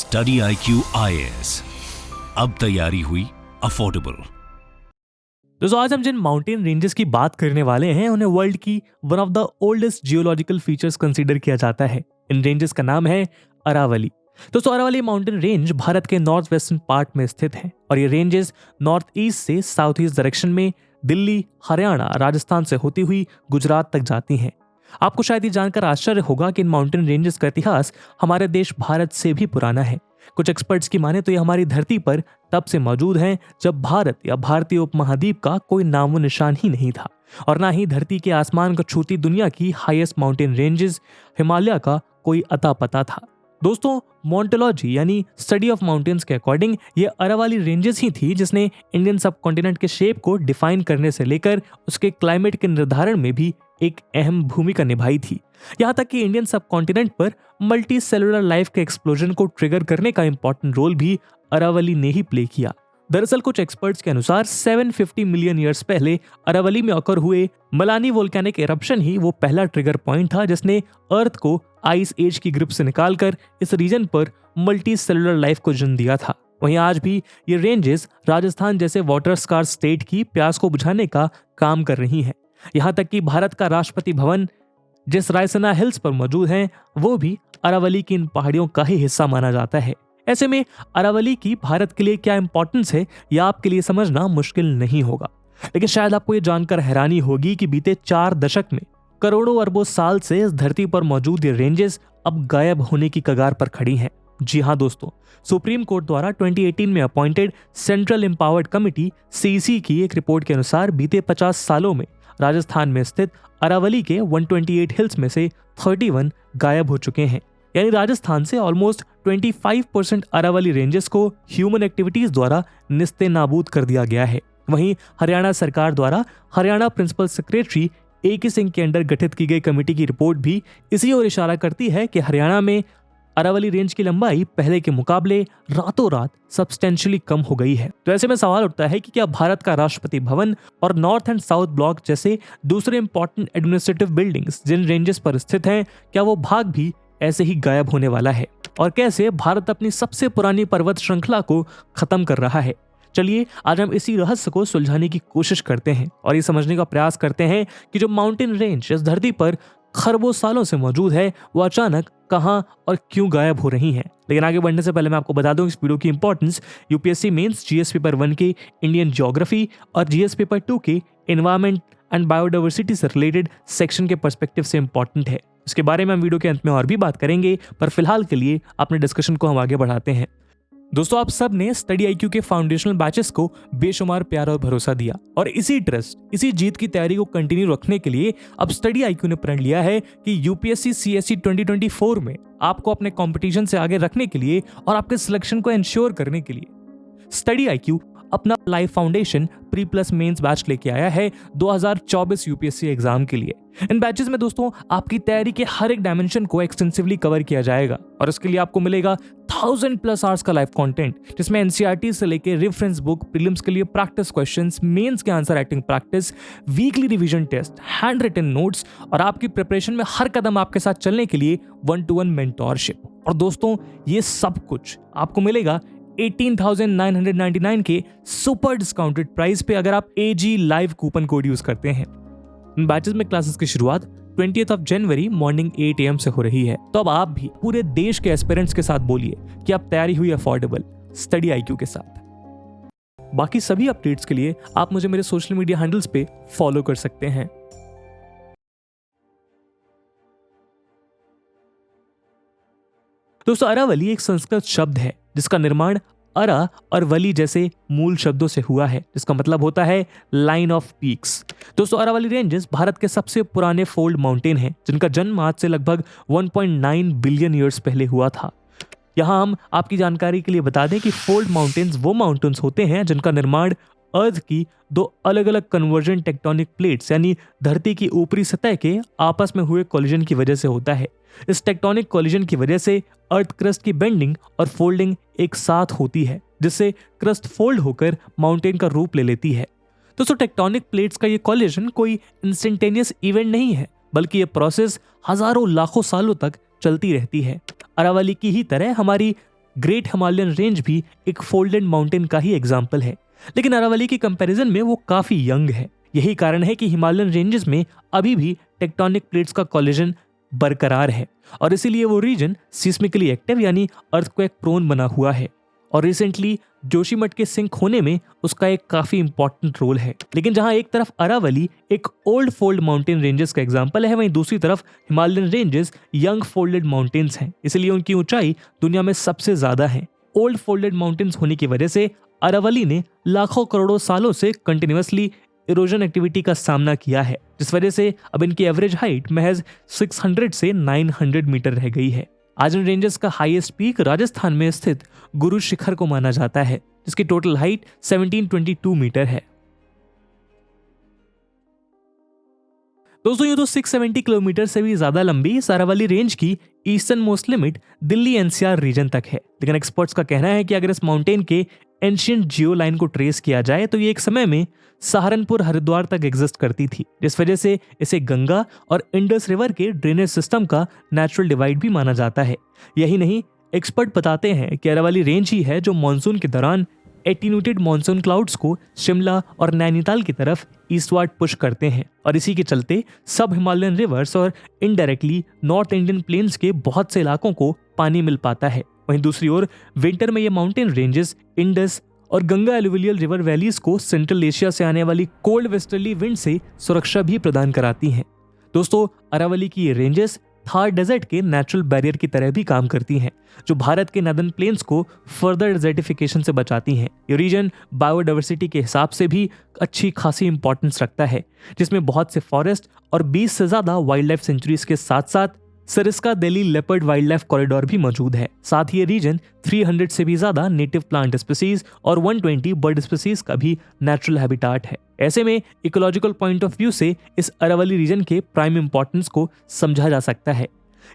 Study IQ IAS, अब तैयारी हुई अफोर्डेबल। दोस्तों आज हम जिन माउंटेन रेंजेस की बात करने वाले हैं उन्हें वर्ल्ड की one of the oldest geological features consider किया जाता है। इन रेंजेस का नाम है अरावली। दोस्तों अरावली माउंटेन रेंज भारत के नॉर्थ वेस्टर्न पार्ट में स्थित है और ये रेंजेस नॉर्थ ईस्ट से साउथ ईस्ट डायरेक्शन में दिल्ली, हरियाणा, राजस्थान से होती हुई गुजरात तक जाती हैं। आपको शायद ये जानकर आश्चर्य होगा कि इन माउंटेन रेंजेस का इतिहास हमारे देश भारत से भी पुराना है। कुछ एक्सपर्ट्स की माने तो ये हमारी धरती पर तब से मौजूद हैं जब भारत या भारतीय उपमहाद्वीप का कोई नामो निशान ही नहीं था और ना ही धरती के आसमान को छूती दुनिया की हाईएस्ट माउंटेन रेंजेस हिमालय का कोई अता पता था। दोस्तों मोन्टोलॉजी यानी स्टडी ऑफ माउंटेन्स के अकॉर्डिंग ये अरावली रेंजेस ही थी जिसने इंडियन सब कॉन्टिनेंट के शेप को डिफाइन करने से लेकर उसके क्लाइमेट के निर्धारण में भी एक अहम भूमिका निभाई थी। यहाँ तक कि इंडियन सब कॉन्टिनेंट पर मल्टी सेलुलर लाइफ के एक्सप्लोजन को ट्रिगर करने का इंपॉर्टेंट रोल भी अरावली ने ही प्ले किया। दरअसल कुछ एक्सपर्ट्स के अनुसार 750 मिलियन ईयर्स पहले अरावली में ऑकर हुए मलानी वोल्केनिक एरप्शन ही वो पहला ट्रिगर पॉइंट था जिसने अर्थ को आइस एज की ग्रिप से निकालकर इस रीजन पर मल्टी सेलुलर लाइफ को जन्म दिया था। वहीं आज भी ये रेंजेस राजस्थान जैसे वाटर स्कार स्टेट की प्यास को बुझाने का काम कर रही हैं। यहाँ तक कि भारत का राष्ट्रपति भवन जिस रायसीना हिल्स पर मौजूद है वो भी अरावली की इन पहाड़ियों का ही हिस्सा माना जाता है। ऐसे में अरावली की भारत के लिए क्या इंपॉर्टेंस है यह आपके लिए समझना मुश्किल नहीं होगा, लेकिन शायद आपको ये जानकर हैरानी होगी कि बीते 4 दशक में करोड़ों अरबों साल से इस धरती पर मौजूद ये रेंजेस अब गायब होने की कगार पर खड़ी हैं। जी हाँ दोस्तों, सुप्रीम कोर्ट द्वारा 2018 में appointed central empowered committee CEC की एक रिपोर्ट के अनुसार बीते 50 सालों में राजस्थान में स्थित अरावली के 128 हिल्स में से 31 गायब हो चुके हैं। यानी राजस्थान से ऑलमोस्ट 25% अरावली रेंजेस को ह्यूमन एक्टिविटीज द्वारा निस्ते नाबूद कर दिया गया है। वहीं हरियाणा सरकार द्वारा Haryana principal secretary AK Singh के अंडर गठित की गई कमेटी की रिपोर्ट भी इसी ओर इशारा करती है कि हरियाणा में अरावली रेंज की लंबाई पहले के मुकाबले रातों रात सब्सटेंशियली कम हो गई है। तो ऐसे में सवाल उठता है कि क्या भारत का राष्ट्रपति भवन और नॉर्थ एंड साउथ ब्लॉक जैसे दूसरे इंपॉर्टेंट एडमिनिस्ट्रेटिव बिल्डिंग्स जिन रेंजेस पर स्थित हैं, क्या वो भाग भी ऐसे ही गायब होने वाला है और कैसे भारत अपनी सबसे पुरानी पर्वत श्रृंखला को खत्म कर रहा है। चलिए आज हम इसी रहस्य को सुलझाने की कोशिश करते हैं और ये समझने का प्रयास करते हैं कि जो माउंटेन रेंज इस धरती पर खरबों सालों से मौजूद है वो अचानक कहां और क्यों गायब हो रही हैं। लेकिन आगे बढ़ने से पहले मैं आपको बता दूं इस वीडियो की importance UPSC mains GS paper 1 के इंडियन ज्योग्राफी और GS पेपर 2 के एनवायरमेंट एंड बायोडाइवर्सिटी से रिलेटेड सेक्शन के पर्सपेक्टिव से इंपॉर्टेंट है। इसके बारे में हम वीडियो के अंत में और भी बात करेंगे, पर फिलहाल के लिए अपने डिस्कशन को हम आगे बढ़ाते हैं। दोस्तों आप सब ने स्टडी IQ के फाउंडेशनल बैचेस को बेशुमार प्यार और भरोसा दिया और इसी ट्रस्ट, इसी जीत की तैयारी को कंटिन्यू रखने के लिए अब स्टडी IQ ने प्रण लिया है कि UPSC CSE 2024 में आपको अपने कंपटीशन से आगे रखने के लिए और आपके सिलेक्शन को इंश्योर करने के लिए स्टडी IQ अपना life foundation pre plus mains batch लेके आया है 2024 UPSC एग्जाम के लिए। इन बैचेस में दोस्तों आपकी तैयारी के हर एक डायमेंशन को एक्सटेंसिवली कवर किया जाएगा और इसके लिए आपको मिलेगा 1000+ आवर्स का लाइव कंटेंट जिसमें NCERT से लेके रेफरेंस बुक, प्रीलिम्स के लिए प्रैक्टिस क्वेश्चंस, मेंस के answer writing practice, weekly revision test, hand written notes और आपकी प्रिपरेशन में हर कदम आपके साथ चलने के लिए 1-to-1 मेंटोरशिप। और दोस्तों ये सब कुछ आपको मिलेगा 18,999 के सुपर डिस्काउंटेड प्राइस पे अगर आप AG live coupon code use करते हैं। इन बैचेस में क्लासेस की शुरुआत 20th जनवरी मॉर्निंग 8 AM से हो रही है। तो अब आप भी पूरे देश के एस्पिरेंट्स के साथ बोलिए कि आप तैयारी हुई अफोर्डेबल स्टडी IQ के साथ। बाकी सभी अपडेट्स के लिए आप मुझे मेरे सोशल मीडिया हैंडल्स पे फॉलो कर सकते हैं। दोस्तों अरावली एक संस्कृत शब्द है जिसका निर्माण अरा और वली जैसे मूल शब्दों से हुआ है, जिसका मतलब होता है लाइन ऑफ पीक्स। दोस्तों अरावली रेंजेस भारत के सबसे पुराने फोल्ड माउंटेन हैं जिनका जन्म आज से लगभग 1.9 बिलियन ईयर्स पहले हुआ था। यहाँ हम आपकी जानकारी के लिए बता दें कि फोल्ड माउंटेन्स वो माउंटेन्स होते हैं जिनका निर्माण अर्थ की 2 अलग अलग कन्वर्जन टेक्टोनिक प्लेट्स यानी धरती की ऊपरी सतह के आपस में हुए कोलिजन की वजह से होता है। इस टेक्टोनिक कोलिजन की वजह से अर्थ क्रस्ट की बेंडिंग और फोल्डिंग एक साथ होती है जिससे क्रस्ट फोल्ड होकर माउंटेन का रूप ले लेती है। दोस्तों टेक्टोनिक प्लेट्स का ये कोलिजन कोई इंस्टेंटेनियस इवेंट नहीं है बल्कि ये प्रोसेस हजारों लाखों सालों तक चलती रहती है। अरावली की ही तरह हमारी ग्रेट हिमालयन रेंज भी एक फोल्डेड माउंटेन का ही एग्जाम्पल है, लेकिन अरावली की कंपैरिजन में वो काफी यंग है। यही कारण है कि हिमालयन रेंजेस में अभी भी टेक्टोनिक प्लेट्स का कोलिजन बरकरार है और इसीलिए वो रीजन सिस्मिकली एक्टिव यानी अर्थक्वेक प्रोन बना हुआ है। और रिसेंटली जोशीमठ के सिंक होने में उसका एक काफी इंपॉर्टेंट रोल है। लेकिन जहां एक तरफ अरावली एक ओल्ड फोल्ड माउंटेन रेंजेस का एग्जांपल है, वहीं दूसरी तरफ Himalayan ranges young folded mountains हैं, इसलिए उनकी ऊंचाई दुनिया में सबसे ज्यादा है। ओल्ड फोल्डेड माउंटेन्स होने की वजह से अरावली ने लाखों करोड़ों सालों से कंटिन्यूअसली इरोजन एक्टिविटी का सामना किया है, जिस वजह से अब इनकी एवरेज हाइट महज 600 से 900 मीटर रह गई है। आज इन रेंजेस का हाईएस्ट पीक राजस्थान में स्थित गुरु शिखर को माना जाता है, जिसकी टोटल हाइट 1722 मीटर है। दोस्तों ये तो 670 किलोमीटर से भी ज्यादा लंबी इस अरावली रेंज की eastern most limit Delhi NCR region तक है। लेकिन एक्सपर्ट्स का कहना है कि अगर इस माउंटेन के एंशियंट जियो लाइन को ट्रेस किया जाए तो ये एक समय में सहारनपुर हरिद्वार तक एग्जिस्ट करती थी, जिस वजह से इसे गंगा और इंडस रिवर के ड्रेनेज सिस्टम का नेचुरल डिवाइड भी माना जाता है। यही नहीं, एक्सपर्ट बताते हैं कि अरावली रेंज ही है जो मानसून के दौरान एटीन्यूटेड मानसून क्लाउड्स को शिमला और नैनीताल की तरफ ईस्टवर्ड पुश करते हैं और इसी के चलते सब हिमालयन रिवर्स और इनडायरेक्टली नॉर्थ इंडियन प्लेन्स के बहुत से इलाकों को पानी मिल पाता है। वहीं दूसरी ओर विंटर में ये माउंटेन रेंजेस इंडस और गंगा एलुवियल रिवर वैलीज को सेंट्रल एशिया से आने वाली कोल्ड वेस्टर्ली विंड से सुरक्षा भी प्रदान कराती हैं। दोस्तों अरावली की ये रेंजेस थार डेजर्ट के नेचुरल बैरियर की तरह भी काम करती हैं, जो भारत के नदर्न प्लेन्स को फर्दर डेजर्टिफिकेशन से बचाती हैं। ये रीजन बायोडाइवर्सिटी के हिसाब से भी अच्छी खासी इंपॉर्टेंस रखता है, जिसमें बहुत से फॉरेस्ट और 20 से ज्यादा वाइल्ड लाइफ सेंचुरीज के साथ साथ Sariska Delhi leopard wild life corridor भी मौजूद है। साथ ही ये रीजन 300 से भी ज्यादा नेटिव प्लांट स्पीसीज और 120 बर्ड स्पीसीज का भी नेचुरल हैबिटाट है। ऐसे में इकोलॉजिकल पॉइंट ऑफ व्यू से इस अरावली रीजन के प्राइम इंपॉर्टेंस को समझा जा सकता है।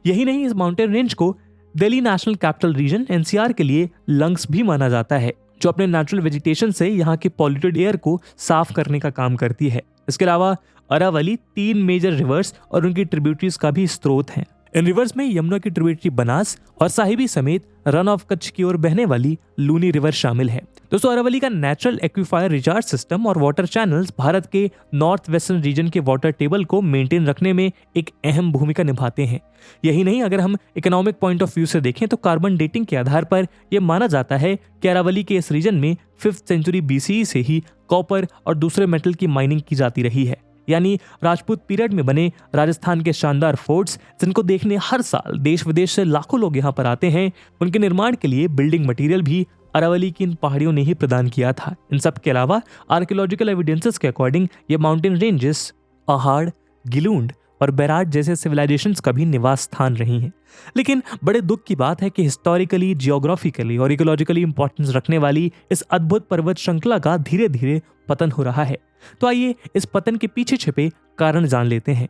यही नहीं, इस माउंटेन रेंज को Delhi national capital region NCR के लिए लंग्स भी माना जाता है, जो अपने नेचुरल वेजिटेशन से यहाँ के पॉल्यूटेड एयर को साफ करने का काम करती है। इसके अलावा अरावली 3 मेजर रिवर्स और उनकी ट्रिब्यूटरीज का भी स्रोत है। इन रिवर्स में यमुना की ट्रिब्यूटरी बनास और साहिबी समेत रन ऑफ कच्छ की ओर बहने वाली लूनी रिवर शामिल है। दोस्तों अरावली का नेचुरल एक्विफायर रिचार्ज सिस्टम और वाटर चैनल्स भारत के नॉर्थ वेस्टर्न रीजन के वाटर टेबल को मेंटेन रखने में एक अहम भूमिका निभाते हैं। यही नहीं, अगर हम इकोनॉमिक पॉइंट ऑफ व्यू से देखें तो कार्बन डेटिंग के आधार पर यह माना जाता है कि अरावली के इस रीजन में 5th सेंचुरी BCE से ही कॉपर और दूसरे मेटल की माइनिंग की जाती रही है। यानी राजपूत पीरियड में बने राजस्थान के शानदार फोर्ट्स, जिनको देखने हर साल देश विदेश से लाखों लोग यहाँ पर आते हैं, उनके निर्माण के लिए बिल्डिंग मटेरियल भी अरावली की इन पहाड़ियों ने ही प्रदान किया था। इन सब के अलावा आर्कियोलॉजिकल एविडेंसेस के अकॉर्डिंग ये माउंटेन रेंजेस पहाड़, गिलूंड और बैराट जैसे सिविलाइजेशंस का भी निवास स्थान रही हैं। लेकिन बड़े दुख की बात है कि हिस्टोरिकली, जियोग्राफिकली और इकोलॉजिकली इंपॉर्टेंस रखने वाली इस अद्भुत पर्वत श्रृंखला का धीरे धीरे पतन हो रहा है। तो आइए इस पतन के पीछे छिपे कारण जान लेते हैं।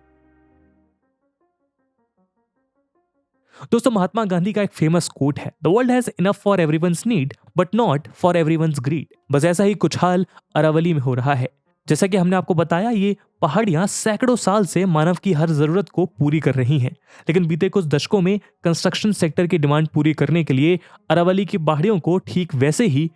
दोस्तों महात्मा गांधी का एक फेमस कोट है, the world has enough for everyone's need but not for everyone's greed. बस ऐसा ही कुछ हाल अरावली में हो रहा है। जैसा कि हमने आपको बताया, ये पहाड़ियां सैकड़ों साल से मानव की हर जरूरत को पूरी कर रही हैं, लेकिन बीते कुछ दशकों में कंस्ट्रक्शन सेक्टर की डिमांड पूरी करने के लिए अरावली की पहाड़ियों को ठीक वैसे ही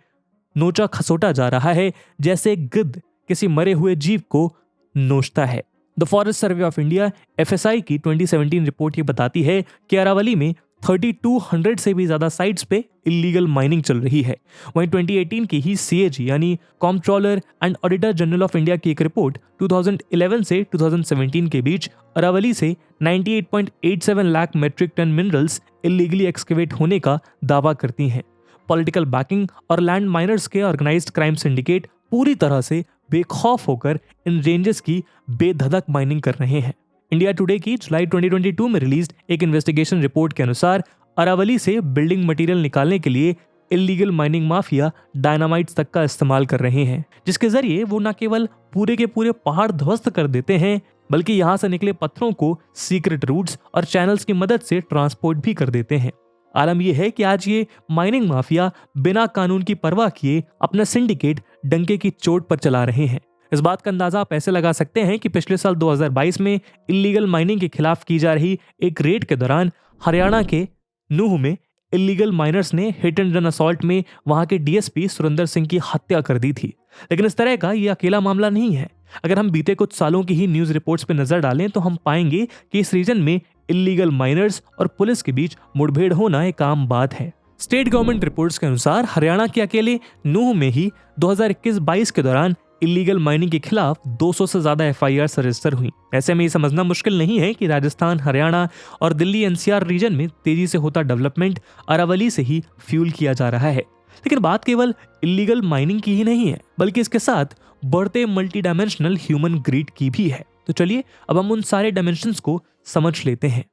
नोचा खसोटा जा रहा है जैसे गिद्ध किसी मरे हुए जीव को नोचता है। The forest survey of India FSI की 2017 रिपोर्ट ये बताती है कि अरावली में 3200 से भी ज्यादा साइट्स पे इलीगल माइनिंग चल रही है। वहीं 2018 की ही CAG यानी comptroller and auditor general of India की एक रिपोर्ट 2011 से 2017 के बीच अरावली से 98.87 lakh metric ton minerals illegally excavate होने का दावा करती हैं। पॉलिटिकल बैकिंग और लैंड माइनर्स के ऑर्गेनाइज्ड क्राइम सिंडिकेट पूरी तरह से बेखौफ होकर इन रेंजेस की बेधधक माइनिंग कर रहे हैं। इंडिया टुडे की जुलाई 2022 में रिलीज्ड एक इन्वेस्टिगेशन रिपोर्ट के अनुसार अरावली से बिल्डिंग मटेरियल निकालने के लिए इलीगल माइनिंग माफिया डायनामाइट्स तक का इस्तेमाल कर रहे हैं, जिसके जरिए वो न केवल पूरे के पूरे पहाड़ ध्वस्त कर देते हैं, बल्कि यहाँ से निकले पत्थरों को सीक्रेट रूट्स और चैनल्स की मदद से ट्रांसपोर्ट भी कर देते हैं। आलम यह है कि आज ये माइनिंग माफिया बिना कानून की परवाह किए अपना सिंडिकेट डंके की चोट पर चला रहे हैं। इस बात का अंदाजा आप ऐसे लगा सकते हैं कि पिछले साल 2022 में इलीगल माइनिंग के खिलाफ की जा रही एक रेड के दौरान हरियाणा के नूह में इलीगल माइनर्स ने हिट एंड रन असॉल्ट में वहां के डीएसपी सुरेंद्र सिंह की हत्या कर दी थी। लेकिन इस तरह का ये अकेला मामला नहीं है। अगर हम बीते कुछ सालों की ही न्यूज रिपोर्ट्स पर नजर डालें तो हम पाएंगे कि इस रीजन में इलीगल माइनर्स और पुलिस के बीच मुठभेड़ होना एक आम बात है। स्टेट गवर्नमेंट रिपोर्ट्स के अनुसार हरियाणा के अकेले नूह में ही 2021-22 के दौरान इलीगल माइनिंग के खिलाफ 200 से ज्यादा एफआईआर रजिस्टर हुई। ऐसे में ये समझना मुश्किल नहीं है कि राजस्थान, हरियाणा और दिल्ली एनसीआर रीजन में तेजी से होता डेवलपमेंट अरावली से ही फ्यूल किया जा रहा है। लेकिन बात केवल इलीगल माइनिंग की ही नहीं है, बल्कि इसके साथ बढ़ते मल्टी डायमेंशनल ह्यूमन ग्रीड की भी है। तो चलिए अब हम उन सारे डायमेंशंस को समझ लेते हैं।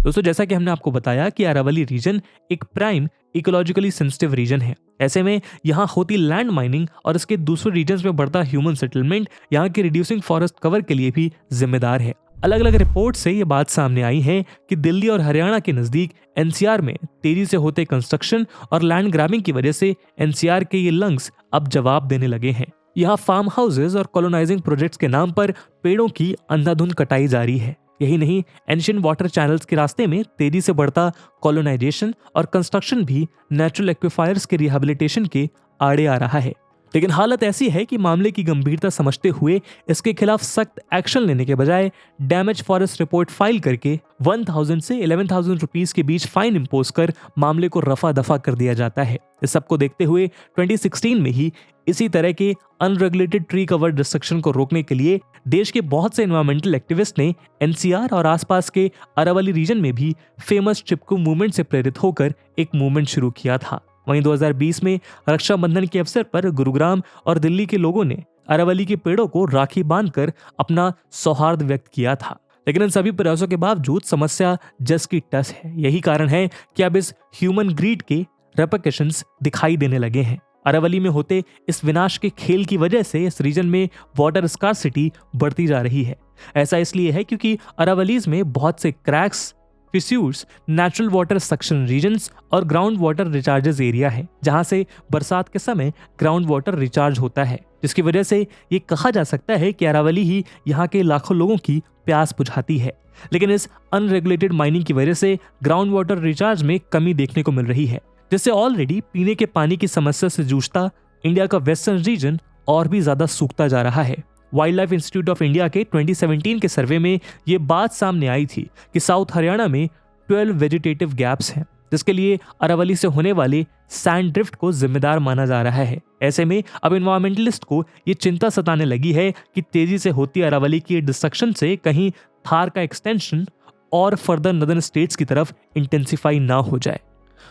दोस्तों, जैसा कि हमने आपको बताया कि अरावली रीजन एक प्राइम इकोलॉजिकली सेंसिटिव रीजन है। ऐसे में यहाँ होती लैंड माइनिंग और इसके दूसरे रीजन्स में बढ़ता ह्यूमन सेटलमेंट यहाँ के रिड्यूसिंग फॉरेस्ट कवर के लिए भी जिम्मेदार है। अलग अलग रिपोर्ट से ये बात सामने आई है कि दिल्ली और हरियाणा के नजदीक एनसीआर में तेजी से होते कंस्ट्रक्शन और लैंड ग्रैबिंग की वजह से एनसीआर के ये लंग्स अब जवाब देने लगे हैं। यहाँ फार्म हाउसेज और कॉलोनाइजिंग प्रोजेक्ट्स के नाम पर पेड़ों की अंधाधुंध कटाई जारी है। यही नहीं, एंशिएंट वाटर चैनल्स के रास्ते में तेजी से बढ़ता कॉलोनाइजेशन और कंस्ट्रक्शन भी नेचुरल एक्विफायर्स के रिहैबिलिटेशन के आड़े आ रहा है। लेकिन हालत ऐसी है कि मामले की गंभीरता समझते हुए इसके खिलाफ सख्त एक्शन लेने के बजाय डैमेज फॉरेस्ट रिपोर्ट फाइल करके 1000 से 11,000 रुपीस के बीच फाइन इंपोज कर मामले को रफा दफा कर दिया जाता है। इस सबको देखते हुए 2016 में ही इसी तरह के अनरेगुलेटेड ट्री कवर डिस्ट्रक्शन को रोकने के लिए देश के बहुत से एनवायरमेंटल एक्टिविस्ट ने एनसीआर और आसपास के अरावली रीजन में भी फेमस चिपकू मूवमेंट से प्रेरित होकर एक मूवमेंट शुरू किया था। वहीं 2020 में रक्षाबंधन के अवसर पर गुरुग्राम और दिल्ली के लोगों ने अरावली के पेड़ों को राखी बांधकर अपना सौहार्द व्यक्त किया था। लेकिन इन सभी प्रयासों के बावजूद समस्या जस की तस है। यही कारण है कि अब इस ह्यूमन ग्रीड के रेपरकशंस दिखाई देने लगे हैं। अरावली में होते इस विनाश के खेल की वजह से इस रीजन में वाटर स्कार्सिटी बढ़ती जा रही है। ऐसा इसलिए है क्योंकि अरावलीज में बहुत से cracks, fissures, natural water suction regions और ग्राउंड वाटर रिचार्जेस एरिया है, जहां से बरसात के समय ग्राउंड वाटर रिचार्ज होता है, जिसकी वजह से ये कहा जा सकता है कि अरावली ही यहाँ के लाखों लोगों की प्यास बुझाती है। लेकिन इस अनरेगुलेटेड माइनिंग की वजह से ग्राउंड वाटर रिचार्ज में कमी देखने को मिल रही है, जिससे ऑलरेडी पीने के पानी की समस्या से जूझता इंडिया का वेस्टर्न रीजन और भी ज्यादा सूखता जा रहा है। Wild life institute of India के 2017 के सर्वे में ये बात सामने आई थी कि साउथ हरियाणा में 12 वेजिटेटिव गैप्स हैं, जिसके लिए अरावली से होने वाले सैंड ड्रिफ्ट को जिम्मेदार माना जा रहा है। ऐसे में अब एनवायरमेंटलिस्ट को ये चिंता सताने लगी है कि तेजी से होती अरावली की डिस्ट्रक्शन से कहीं थार का एक्सटेंशन और फर्दर नदर्न स्टेट्स की तरफ इंटेंसिफाई ना हो जाए।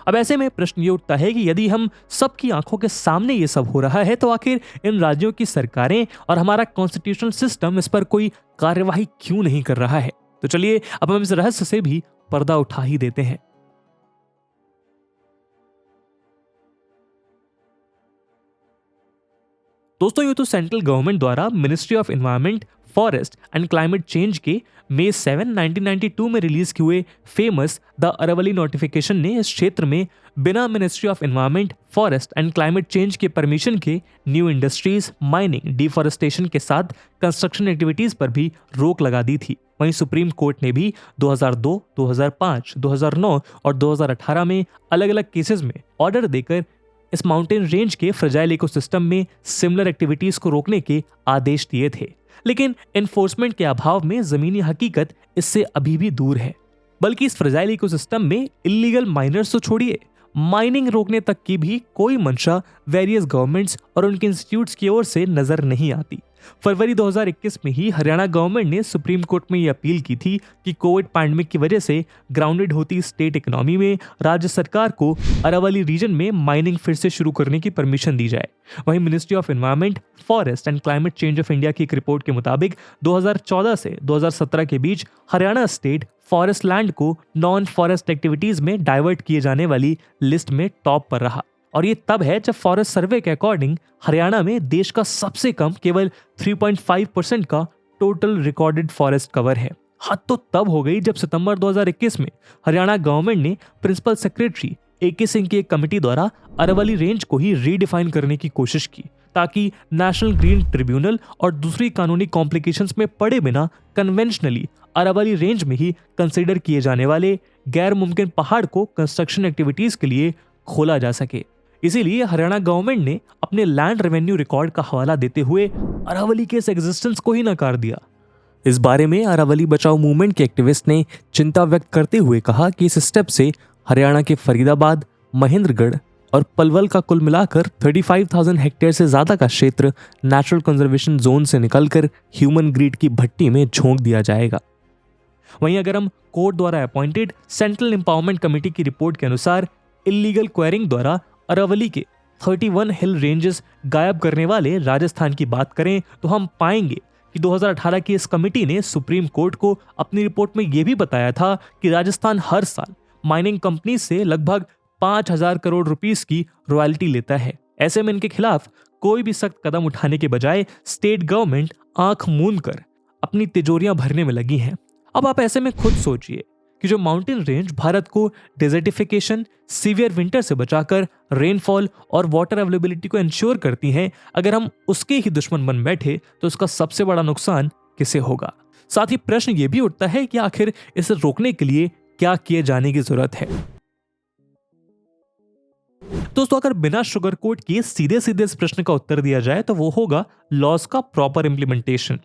अब ऐसे में प्रश्न ये उठता है कि यदि हम सबकी आंखों के सामने ये सब हो रहा है तो आखिर इन राज्यों की सरकारें और हमारा कॉन्स्टिट्यूशनल सिस्टम इस पर कोई कार्यवाही क्यों नहीं कर रहा है? तो चलिए अब हम इस रहस्य से भी पर्दा उठा ही देते हैं। दोस्तों, ये तो सेंट्रल गवर्नमेंट द्वारा ministry of environment, forest and climate change के मई 7, 1992 में रिलीज किए फेमस द अरावली नोटिफिकेशन ने इस क्षेत्र में बिना ministry of environment, forest and climate change के परमिशन के न्यू इंडस्ट्रीज, माइनिंग, डिफॉरेस्टेशन के साथ कंस्ट्रक्शन एक्टिविटीज पर भी रोक लगा दी थी। वहीं सुप्रीम कोर्ट ने भी 2002, 2005, 2009 और 2018 में अलग अलग केसेस में ऑर्डर देकर इस माउंटेन रेंज के फ्रेजाइल इकोसिस्टम में सिमिलर एक्टिविटीज को रोकने के आदेश दिए थे। लेकिन एनफोर्समेंट के अभाव में जमीनी हकीकत इससे अभी भी दूर है। बल्कि इस फ्रेजाइल इकोसिस्टम में इलीगल माइनर्स तो छोड़िए, माइनिंग रोकने तक की भी कोई मंशा वेरियस गवर्नमेंट्स और उनके इंस्टीट्यूट्स की ओर से नजर नहीं आती। फरवरी 2021 में ही हरियाणा गवर्नमेंट ने सुप्रीम कोर्ट में यह अपील की थी कि कोविड पैंडेमिक की वजह से ग्राउंडेड होती स्टेट इकोनॉमी में राज्य सरकार को अरावली रीजन में माइनिंग फिर से शुरू करने की परमिशन दी जाए। वहीं ministry of environment, forest and climate change of India की एक रिपोर्ट के मुताबिक 2014 से 2017 के बीच हरियाणा स्टेट फॉरेस्ट लैंड को नॉन फॉरेस्ट एक्टिविटीज में डाइवर्ट किए जाने वाली लिस्ट में टॉप पर रहा। और ये तब है जब फॉरेस्ट सर्वे के अकॉर्डिंग हरियाणा में देश का सबसे कम केवल 3.5% का टोटल रिकॉर्डेड फॉरेस्ट कवर है। हद तो तब हो गई जब सितंबर 2021 में हरियाणा गवर्नमेंट ने प्रिंसिपल सेक्रेटरी AK सिंह की एक कमेटी द्वारा अरावली रेंज को ही रीडिफाइन करने की कोशिश की, ताकि नेशनल ग्रीन ट्रिब्यूनल और दूसरी कानूनी कॉम्प्लिकेशंस में पड़े बिना कन्वेंशनली अरावली रेंज में ही कंसीडर किए जाने वाले गैर मुमकिन पहाड़ को कंस्ट्रक्शन एक्टिविटीज के लिए खोला जा सके। इसीलिए हरियाणा गवर्नमेंट ने अपने लैंड रेवेन्यू रिकॉर्ड का हवाला देते हुए अरावली के इस एग्जिस्टेंस को ही नकार दिया। इस बारे में अरावली बचाओ मूवमेंट के एक्टिविस्ट ने चिंता व्यक्त करते हुए कहा कि इस स्टेप से हरियाणा के फरीदाबाद, महेंद्रगढ़ और पलवल का कुल मिलाकर 35,000 हेक्टेयर से ज्यादा का क्षेत्र नेचुरल कंजर्वेशन जोन से निकलकर ह्यूमन ग्रीड की भट्टी में झोंक दिया जाएगा। वहीं अगर हम कोर्ट द्वारा अपॉइंटेड सेंट्रल एम्पावरमेंट कमेटी की रिपोर्ट के अनुसार इलीगल क्वेरिंग द्वारा अरावली के 31 हिल रेंजेस गायब करने वाले राजस्थान की बात करें तो हम पाएंगे कि 2018 की इस कमेटी ने सुप्रीम कोर्ट को अपनी रिपोर्ट में यह भी बताया था कि राजस्थान हर साल माइनिंग कंपनी से लगभग 5,000 करोड़ रुपीस की रॉयल्टी लेता है। ऐसे में इनके खिलाफ कोई भी सख्त कदम उठाने के बजाय स्टेट गवर्नमेंट आंख मूंद कर अपनी तिजोरियां भरने में लगी हैं। अब आप ऐसे में खुद सोचिए कि जो माउंटेन रेंज भारत को डेजर्टिफिकेशन, सीवियर विंटर से बचाकर रेनफॉल और वाटर अवेलेबिलिटी को इंश्योर करती हैं, अगर हम उसके ही दुश्मन बन बैठे तो उसका सबसे बड़ा नुकसान किसे होगा। साथ ही प्रश्न यह भी उठता है कि आखिर इसे रोकने के लिए क्या किए जाने की जरूरत है। दोस्तों, अगर बिना शुगर कोट किए सीधे सीधे इस प्रश्न का उत्तर दिया जाए तो वो होगा लॉज का प्रॉपर इंप्लीमेंटेशन।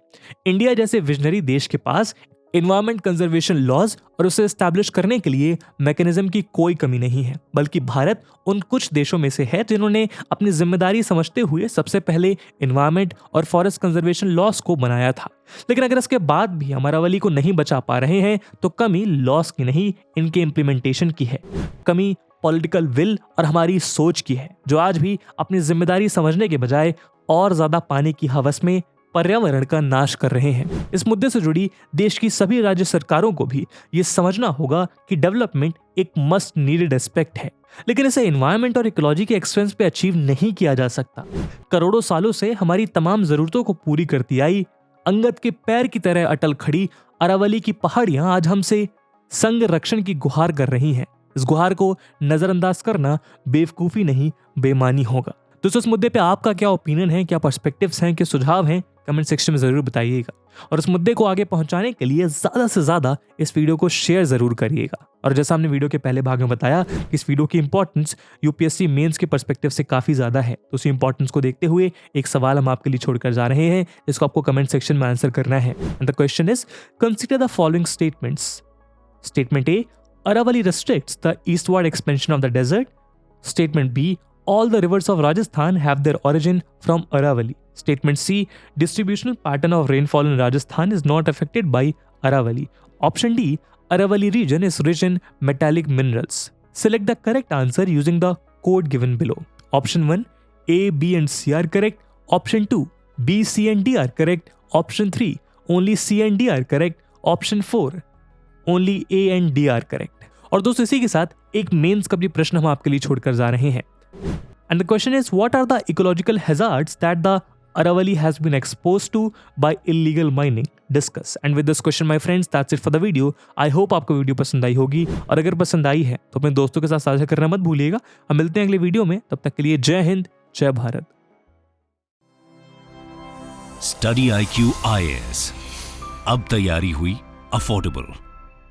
इंडिया जैसे विजनरी देश के पास एनवायरमेंट कंजर्वेशन लॉज और उसे एस्टैब्लिश करने के लिए मैकेनिज्म की कोई कमी नहीं है, बल्कि भारत उन कुछ देशों में से है जिन्होंने अपनी जिम्मेदारी समझते हुए सबसे पहले एनवायरमेंट और फॉरेस्ट कंजर्वेशन लॉज को बनाया था। लेकिन अगर इसके बाद भी हम अरावली को नहीं बचा पा रहे हैं तो कमी लॉज की नहीं, इनके इंप्लीमेंटेशन की है। कमी पॉलिटिकल विल और हमारी सोच की है, जो आज भी अपनी जिम्मेदारी समझने के बजाय और ज्यादा पाने की हवस में पर्यावरण का नाश कर रहे हैं। इस मुद्दे से जुड़ी देश की सभी राज्य सरकारों को भी ये समझना होगा कि डेवलपमेंट एक मस्ट नीडेड एस्पेक्ट है, लेकिन इसे एनवायरमेंट और इकोलॉजी के एक्सपेंस पे अचीव नहीं किया जा सकता। करोड़ों सालों से हमारी तमाम जरूरतों को पूरी करती आई अंगद के पैर की तरह अटल खड़ी अरावली की पहाड़ियां आज हमसे संग रक्षण की गुहार कर रही हैं। इस गुहार को नजरअंदाज करना बेवकूफी नहीं, बेईमानी होगा। दोस्तों, इस मुद्दे पे आपका क्या ओपिनियन है, क्या पर्सपेक्टिव्स हैं, क्या सुझाव हैं, कमेंट सेक्शन में जरूर बताइएगा। और इस मुद्दे को आगे पहुंचाने के लिए ज्यादा से ज्यादा इस वीडियो को शेयर जरूर करिएगा। और जैसा हमने वीडियो के पहले भाग में बताया कि इस वीडियो की इंपॉर्टेंस यूपीएससी मेंस के पर्सपेक्टिव से काफी ज्यादा है, तो उसी इंपॉर्टेंस को देखते हुए एक सवाल हम आपके लिए छोड़कर जा रहे हैं, जिसको आपको कमेंट सेक्शन में आंसर करना है। And the question is, consider the following statements. Statement A, Aravalli restricts the eastward expansion of the desert. Statement B, all the rivers of Rajasthan have their origin from Aravalli. Statement C, distributional pattern of rainfall in Rajasthan is not affected by Aravalli. Option D, Aravalli region is rich in metallic minerals. Select the correct answer using the code given below. Option 1, A, B and C are correct. Option 2, B, C and D are correct. Option 3, only C and D are correct. Option 4, only A and D R correct. और दोस्तों, इसी के साथ एक mains का भी प्रश्न हम आपके लिए छोड़कर जा रहे हैं। And the question is, what are the ecological hazards that the Aravalli has been exposed to by illegal mining? Discuss. And with this question my friends, that's it for the video. I hope आपको video पसंद आई होगी, और अगर पसंद आई है तो अपने दोस्तों के साथ साझा करना मत भूलिएगा। हम मिलते हैं अगले वीडियो में, तब तक के लिए जय हिंद, जय भारत। स्टडी IQ IAS, अब तैयारी हुई अफोर्डेबल।